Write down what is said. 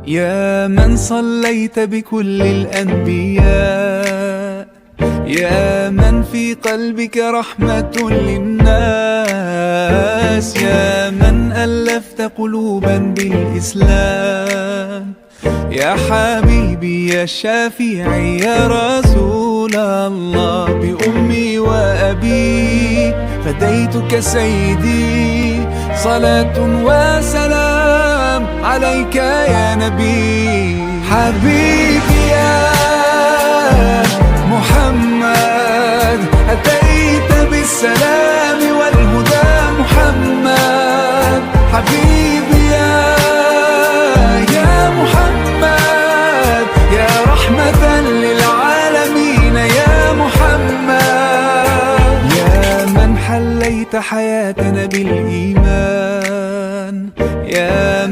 يا من صليت بكل الأنبياء، يا من في قلبك رحمة للناس، يا من ألفت قلوبا بالإسلام، يا حبيبي يا شافعي يا رسول الله، بأمي وأبي فديتك سيدي، صلاة وسلام عليك يا نبي. حبيبي يا محمد أتيت بالسلام والهدى محمد، حبيبي يا محمد يا رحمة للعالمين يا محمد، يا من حليت حياتنا بالإيمان، يا